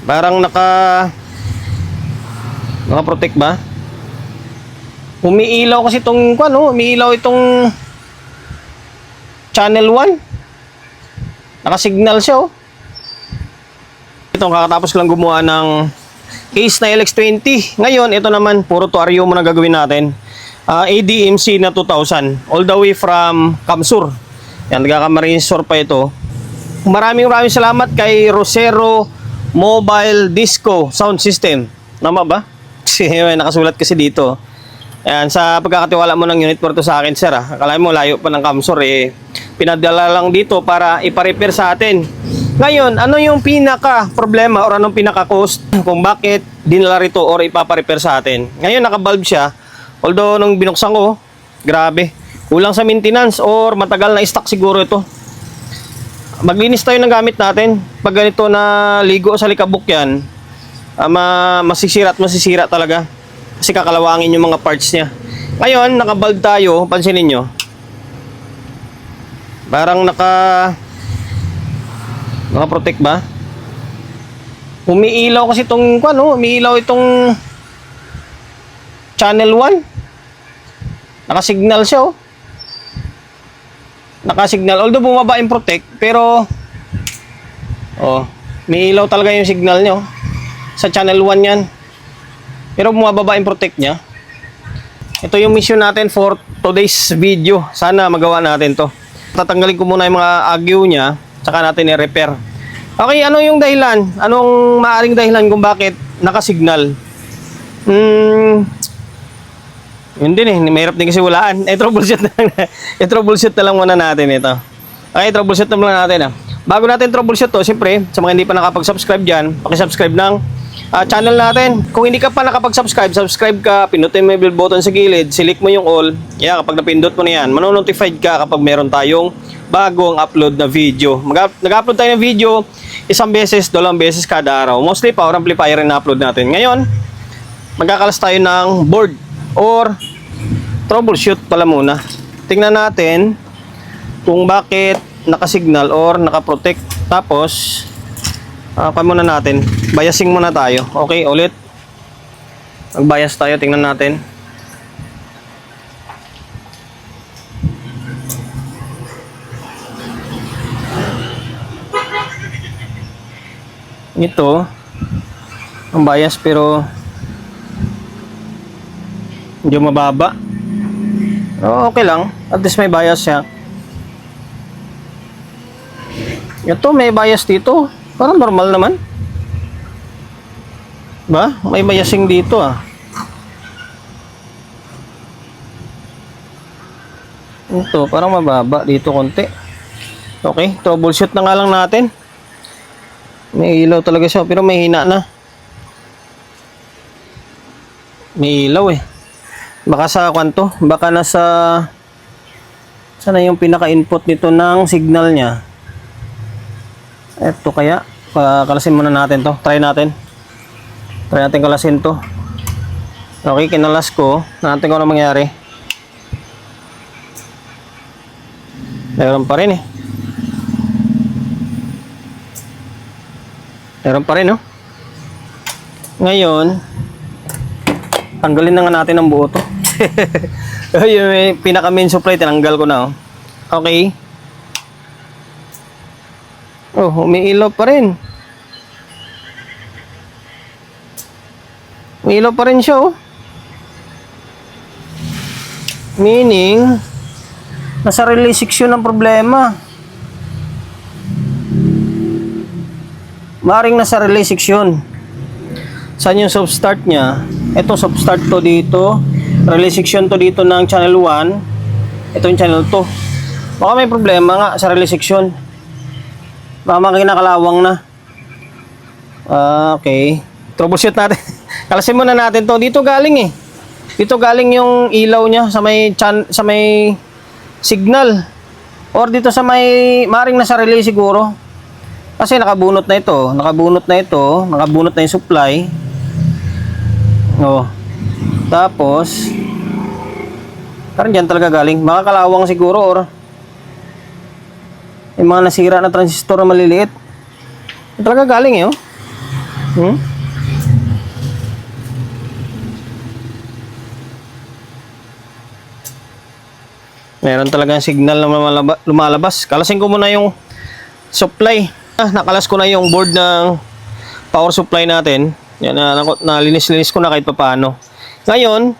Parang naka-protect ba? Umiilaw kasi itong umiilaw itong channel 1. Naka-signal siya oh. Ito, kakatapos lang gumawa ng case na LX20. Ngayon, ito naman, puro tuaryo muna gagawin natin. ADMC na 2000. All the way from Kamsur. Yan, nagkakamarisor pa ito. Maraming salamat kay Rosero Mobile Disco Sound System. Tama ba? Kasi nakasulat kasi dito. Ayan, sa pagkakatiwala mo ng unit for to sa akin, sir. Akala mo layo pa ng Kamsur eh. Pinadala lang dito para ipa-repair sa atin. Ngayon, ano yung pinaka problema or anong pinaka cost kung bakit dinala rito or ipapa-repair sa atin? Ngayon, naka-valve siya. Although nung binuksan ko, grabe. Kulang sa maintenance or matagal na stock siguro ito. Maglinis tayo ng gamit natin. Pag ganito na ligo sa likabok yan, masisira at masisira talaga. Kasi kakalawangin yung mga parts niya. Ngayon, naka-valve tayo. Pansinin nyo. Parang naka-protect ba? Umiilaw kasi itong, umiilaw itong channel 1. Naka-signal siya oh. Naka-signal. Although bumaba yung protect, pero may ilaw talaga yung signal nyo. Sa channel 1 yan. Pero bumababa yung protect nya. Ito yung mission natin for today's video. Sana magawa natin to. Tatanggalin ko muna yung mga agyo nya, saka natin i-repair. Okay, ano yung dahilan? Anong maaring dahilan kung bakit naka-signal? Yun din eh, mahirap din kasi walaan. Troubleshoot na lang. Troubleshoot na lang muna natin ito. Okay, troubleshoot na lang natin Bago natin troubleshoot to, siyempre, sa mga hindi pa nakapag-subscribe dyan, pakisubscribe ng channel natin. Kung hindi ka pa nakapag-subscribe, subscribe ka, pinutin mo yung bell button sa gilid, select mo yung all. Yeah, kapag napindot mo na yan, manonotified ka kapag meron tayong bagong upload na video. Nag-upload tayo ng video isang beses, 2 beses kada araw. Mostly power amplifier na upload natin. Ngayon, magkakalas tayo ng board or troubleshoot pala muna. Tingnan natin kung bakit naka-signal or naka-protect. Tapos muna natin, biasing muna tayo. Okay, ulit. Mag-bias tayo, tingnan natin. Ito ang bias pero medyo mababa. Okay lang, at least may bias siya. Ito may bias dito, parang normal naman ba? May biasing dito Ito parang mababa dito konti. Okay, troubleshoot na nga lang natin. May ilaw talaga siya pero may hina na. May ilaw eh. Baka sa kwanto, baka nasa sana yung pinaka-input nito ng signal niya. Ito kaya, kalasin muna natin to. Try natin kalasin to. Okay, kinalas ko. Natin kung ano mangyari. Meron pa rin eh. Meron pa rin no. Ngayon, tanggalin na nga natin ang buo to. Yung pinaka main supply, tinanggal ko na Okay. Umiilaw pa rin. Umiilaw pa rin siya Meaning, nasa relay section ang problema. Maring nasa relay section. Saan yung soft start niya? Ito soft start to dito. Relay section to dito ng channel 1. Ito yung channel 2. Baka may problema nga sa relay section. Baka kinakalawang na. Okay. Troubleshoot natin. Kalasin muna natin to. Dito galing eh. Dito galing yung ilaw niya sa may signal. Or dito sa may maring nasa relay siguro. Kasi nakabunot na ito. Nakabunot na yung supply. Tapos parang dyan talaga galing. Makakalawang siguro or yung mga nasira na transistor na maliliit. Talaga galing Hmm? Meron talagang signal na lumalabas. Kalasin ko muna yung supply. Nakalas ko na yung board ng power supply natin. Yan, nalinis-linis ko na kahit papaano. Ngayon,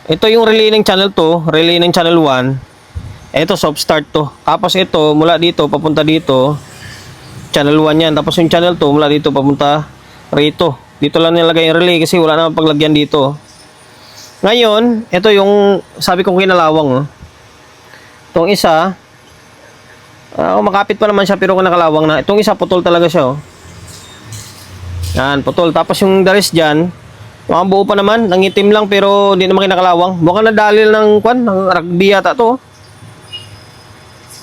ito yung relay ng channel 2, relay ng channel 1. Ito, soft start to. Tapos ito, mula dito, papunta dito. Channel 1 yan. Tapos yung channel 2, mula dito, papunta rito. Dito lang nilagay yung relay kasi wala namang paglagyan dito. Ngayon, ito yung sabi kong kinalawang. Itong isa, makapit pa naman siya pero kung nakalawang na. Itong isa, putol talaga siya. Yan, putol. Tapos yung the rest dyan, mukhang buo pa naman. Nangitim lang pero hindi naman kinakalawang. Mukhang nadalil ng rugby yata to.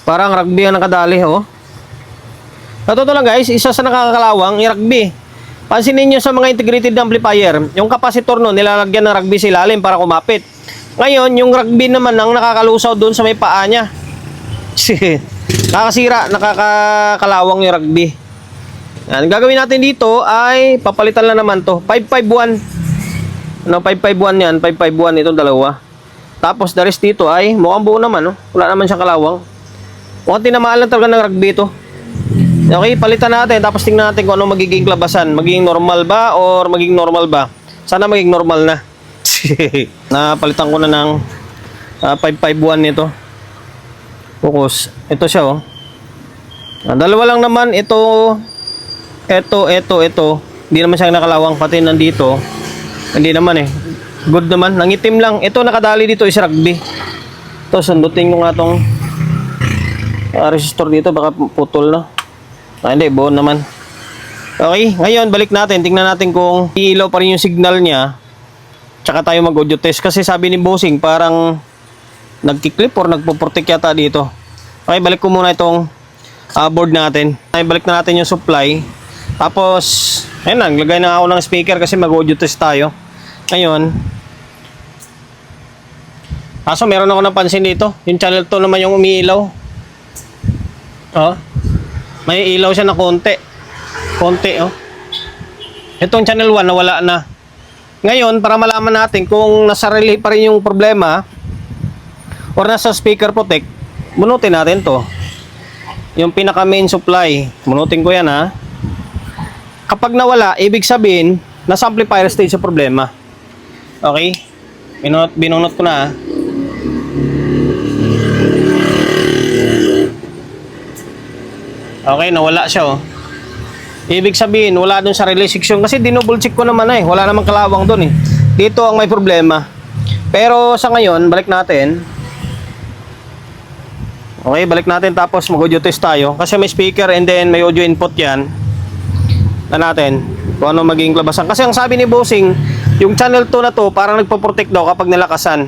Parang rugby ang nakadali, Sa totoo lang guys, isa sa nakakalawang, yung rugby. Pansinin nyo sa mga integrated amplifier, yung capacitor nun, nilalagyan ng rugby sa ilalim para kumapit. Ngayon, yung rugby naman ang nakakalusaw doon sa may paa niya. Nakakasira, nakakakalawang yung rugby. Yan, gagawin natin dito ay papalitan lang naman to. 551. 551 yan, 551 itong dalawa. Tapos the rest dito ay mukhang buo naman, Wala naman siyang kalawang. Mukhang tinamahal lang talaga ng rugby to. Okay, palitan natin tapos tingnan natin kung ano magiging klabasan. Magiging normal ba or magiging normal ba? Sana magiging normal na. Napalitan ko na ng 551 nito. Focus. Ito siya, dalawa lang naman. Ito. Hindi naman siya nakalawang pati nandito. Hindi naman Good naman. Nangitim lang. Ito nakadali dito is rugby. Ito, sundutin ko nga tong resistor dito. Baka putol na. Hindi, buo naman. Okay, ngayon balik natin. Tingnan natin kung iilaw pa rin yung signal niya. Tsaka tayo mag-audio test. Kasi sabi ni Bossing parang nagkiklip or nagpo-protect yata dito. Okay, balik ko muna itong board natin. Okay, balik na natin yung supply. Tapos, ayun na, naglagay na ako ng speaker kasi mag-audio test tayo. Ngayon, kaso meron ako napansin dito. Yung channel 2 naman yung umiilaw. May ilaw siya na konti. Itong channel 1 nawala na. Ngayon, para malaman natin kung nasa relay pa rin yung problema or nasa speaker protect, bunutin natin to. Yung pinaka main supply. Bunutin ko yan, Kapag nawala, ibig sabihin, nasa amplifier stage sa problema. Okay? Binunot ko na, Okay, nawala siya, Ibig sabihin, wala dun sa relay section. Kasi dinouble check ko naman wala namang kalawang dun Dito ang may problema. Pero sa ngayon, balik natin. Okay, balik natin tapos mag-audio test tayo. Kasi may speaker and then may audio input yan. Na natin kung ano magiging klabasan. Kasi ang sabi ni Bossing, yung channel 2 na to parang nagpo-protect daw kapag nilakasan.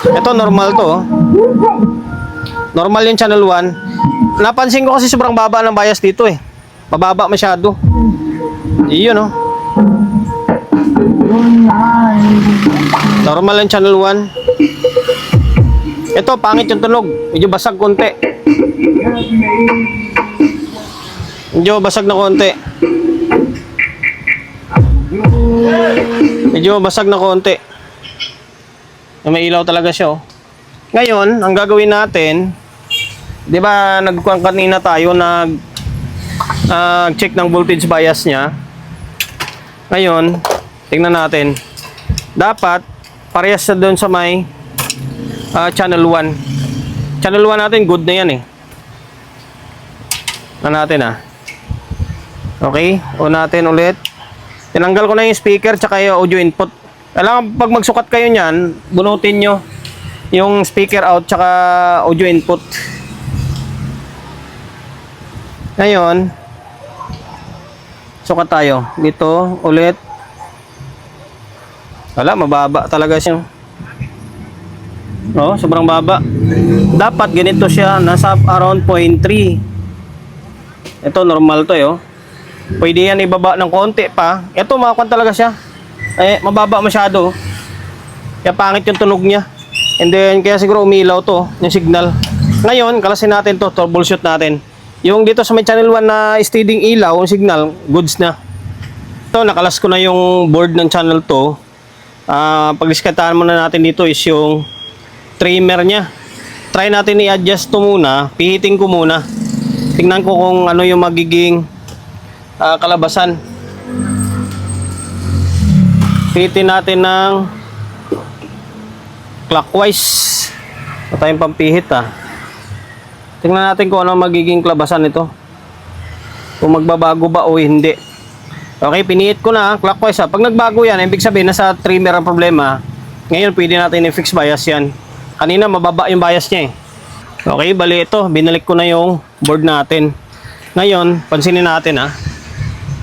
Ito normal to, Normal yung channel 1. Napansin ko kasi sobrang baba ng bias dito Mababa masyado. Iyon Normal yung channel 1. Ito pangit yung tunog. Medyo basag konti. Medyo basag na konti. May ilaw talaga siya Ngayon, ang gagawin natin, di ba nagkuhan kanina tayo check ng voltage bias niya. Ngayon, tingnan natin. Dapat parehas sa doon sa may channel 1. Channel 1 natin good na yan natin Okay, o natin ulit. Tinanggal ko na yung speaker tsaka yung audio input. Kailangan pag magsukat kayo niyan, bunutin nyo yung speaker out tsaka audio input. Ngayon, sukat tayo. Dito, ulit. Wala, mababa talaga siya. Sobrang baba. Dapat ganito siya, nasa around 0.3. Ito, normal to Pwede yan ibaba ng konti pa. Ito, makakuan talaga siya. Mababa masyado. Kaya pangit yung tunog niya. And then, kaya siguro umilaw to, yung signal. Ngayon, kalasin natin to, troubleshoot natin. Yung dito sa may channel 1 na steading ilaw, yung signal, goods na. Ito, nakalas ko na yung board ng channel 2. Pag-discardaan muna natin dito is yung trimmer nya. Try natin i-adjust to muna. Pihitin ko muna. Tingnan ko kung ano yung magiging kalabasan. Pihitin natin ng clockwise. Ito tayong pampihit Tingnan natin kung ano magiging kalabasan nito. Kung magbabago ba o hindi. Okay, pinihit ko na clockwise Pag nagbago yan, ibig sabihin nasa trimmer ang problema. Ngayon pwede natin i-fix bias yan. Kanina mababa yung bias niya Okay, bali ito, binalik ko na yung board natin. Ngayon, pansinin natin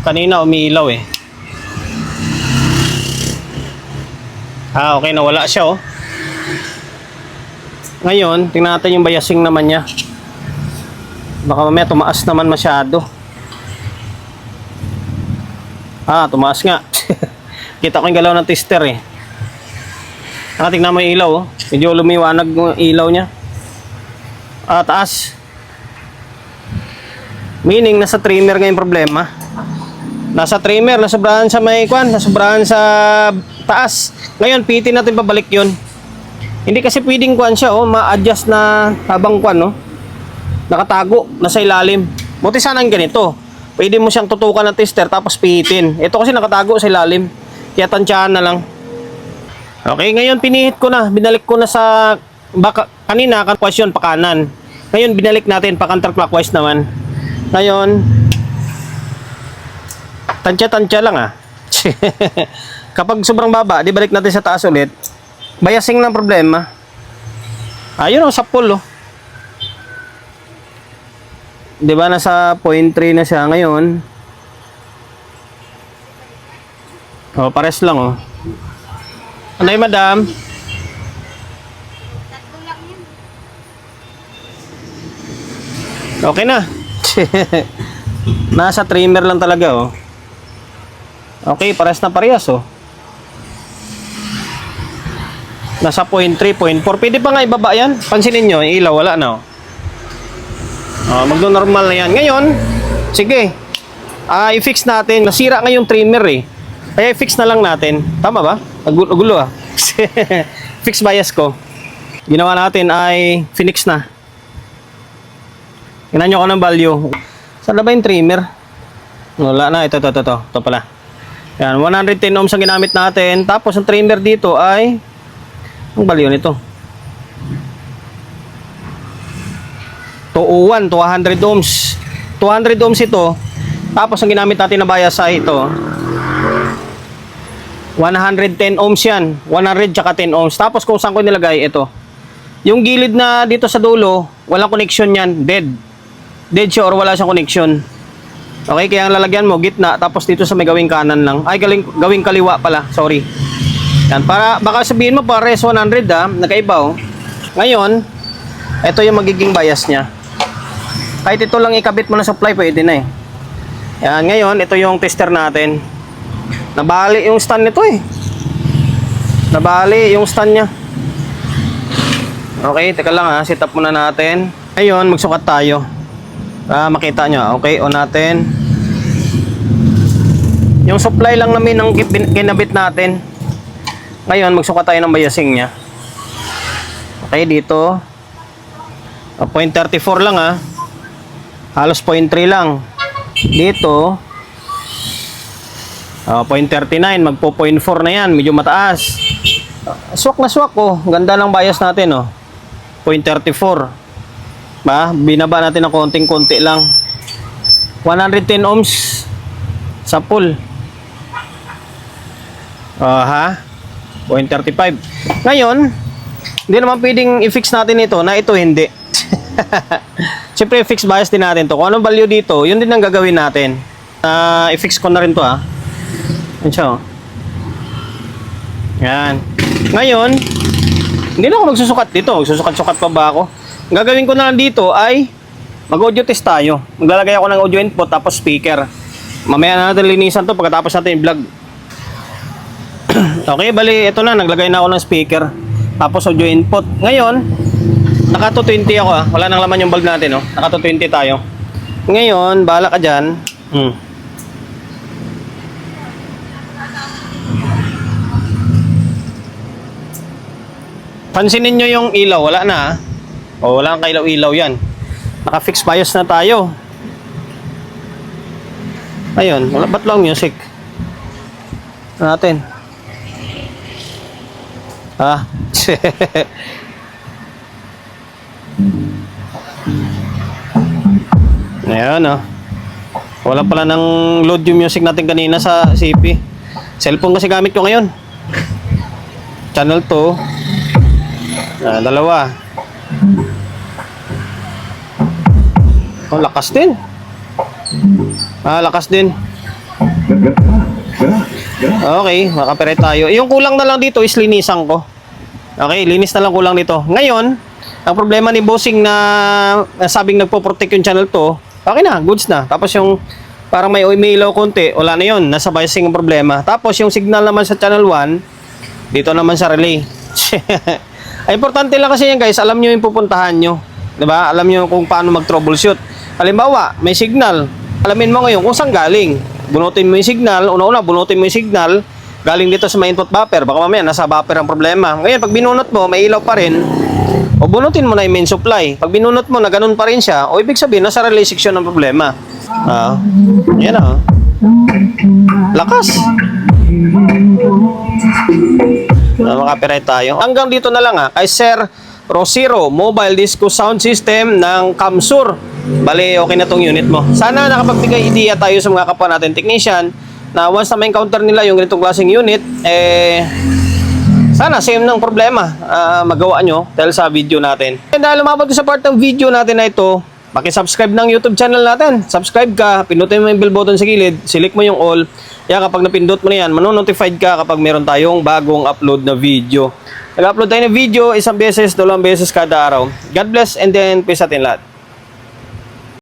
Kanina umiilaw okay, nawala siya Ngayon, tingnan natin yung biasing naman niya. Baka mamaya tumaas naman masyado. Tumaas nga. Kita ko yung galaw ng tester tingnan mo yung ilaw Medyo lumiwanag yung ilaw niya. Taas. Meaning, nasa trimmer ngayon problema. Nasa trimmer, nasobrahan sa may nasobrahan sa taas. Ngayon, pitin natin pabalik yun. Hindi kasi pwedeng siya ma-adjust na habang nakatago, nasa ilalim. Buti sana ang ganito. Pwede mo siyang tutukan ng tester tapos pihitin. Ito kasi nakatago sa ilalim. Kaya tansyahan na lang. Okay, ngayon pinihit ko na. Binalik ko na sa kanina clockwise yun, pa kanan. Ngayon binalik natin pa counterclockwise naman. Ngayon tansya lang Kapag sobrang baba, di balik natin sa taas ulit. Biasing ng problema. Ayun sa pull Di ba nasa 0.3 na siya ngayon? Pares lang Anay, madam? Okay na. Nasa trimmer lang talaga Okay, pares na parehas Nasa 0.3, 0.4. Pwede pa nga ibaba yan. Pansinin nyo, yung ilaw wala na magno-normal na yan. Ngayon, sige. I-fix natin. Nasira nga yung trimmer Kaya i-fix na lang natin. Tama ba? Nagulo Fix bias ko. Ginawa natin ay finix na. Tingnan nyo ko ng value. Saan na ba yung trimmer? Wala na. Ito pala. Yan, 110 ohms ang ginamit natin. Tapos ang trimmer dito ay ang value nito 201, 200 ohms. 200 ohms ito. Tapos ang ginamit natin na bias ay ito 110 ohms yan. 100 tsaka 10 ohms. Tapos kung saan ko nilagay, ito. Yung gilid na dito sa dulo, walang connection yan. Dead siya or wala siyang connection. Okay, kaya ang lalagyan mo, gitna. Tapos dito sa may gawing kanan lang. Ay, gawing kaliwa pala. Sorry. Yan, para, baka sabihin mo, pares 100 nakaiba Ngayon, ito yung magiging bias niya. Kahit ito lang ikabit mo na supply, pwede na Yan, ngayon, ito yung tester natin. Nabali yung stand nito Nabali yung stand niya. Okay, teka lang set up muna natin. Ngayon, magsukat tayo. Makita nyo. Okay, on natin. Yung supply lang namin ang kinabit natin. Ngayon, magsukat tayo ng biasing niya. Okay, dito. 0.34 lang Halos 0.3 lang. Dito 0.39, magpo 0.4 na yan, medyo mataas. Swak na swak ganda ng bias natin 0.34. Binaba natin ng konting-konti lang. 110 ohms sa full. 0.35. Ngayon, hindi naman pwedeng i-fix natin ito na ito hindi. Siyempre, i-fix bias din natin to. Kung anong value dito, yun din ang gagawin natin. I-fix ko na rin to Yan siya Yan. Ngayon, hindi na ako magsusukat dito. Magsusukat-sukat pa ba ako? Ang gagawin ko na lang dito ay mag-audio test tayo. Maglalagay ako ng audio input tapos speaker. Mamaya na natin linisan to pagkatapos natin i-vlog. Okay, bali, ito na. Naglagay na ako ng speaker. Tapos audio input. Ngayon, naka 220 ako Wala nang laman yung bulb natin Naka 220 tayo. Ngayon, bahala ka dyan. Pansinin nyo yung ilaw, wala na ah. O, wala kang kailaw-ilaw yan. Naka-fix bias na tayo. Ayun, wala ba't lang music? Ano natin? Ah. Ayan oh. Wala pala ng load yung music natin kanina sa CP. Cellphone kasi gamit ko ngayon. Channel 2. Dalawa. Oh, lakas din. Lakas din. Okay, makapiray tayo. Yung kulang na lang dito is linisan ko. Okay, linis na lang kulang dito. Ngayon, ang problema ni Bossing na sabing nagpo-protect yung channel 2, okay na, goods na. Tapos yung parang may umiilaw konti, wala na yun. Nasa biasing ang problema. Tapos yung signal naman sa channel 1, dito naman sa relay. Ay, importante lang kasi yan guys, alam nyo yung pupuntahan nyo. Diba? Alam nyo kung paano mag-troubleshoot. Halimbawa, may signal. Alamin mo ngayon kung saan galing. Bunutin mo yung signal. Una-una, bunutin mo yung signal. Galing dito sa may input buffer. Baka mamaya, nasa buffer ang problema. Ngayon, pag binunot mo, may ilaw pa rin. O bunutin mo na yung main supply. Pag binunot mo na ganun pa rin siya, o ibig sabihin, nasa relay section ang problema. Yan o. Lakas. Makapiright tayo. Hanggang dito na lang kay Sir Rosiro Mobile Disco Sound System ng Kamsur. Bale, okay na tong unit mo. Sana nakapagbigay idea tayo sa mga kapwa natin technician na once na ma-encounter nila yung ganitong klaseng unit, sana same ng problema magawa nyo dahil sa video natin. And dahil lumabot ko sa part ng video natin na ito, paki-subscribe ng YouTube channel natin. Subscribe ka, pindutin mo yung bell button sa gilid, select mo yung all. Kaya kapag napindot mo na yan, manonotified ka kapag meron tayong bagong upload na video. Nag-upload tayo ng video, 1 beses, 2 beses kada araw. God bless and then peace atin lahat.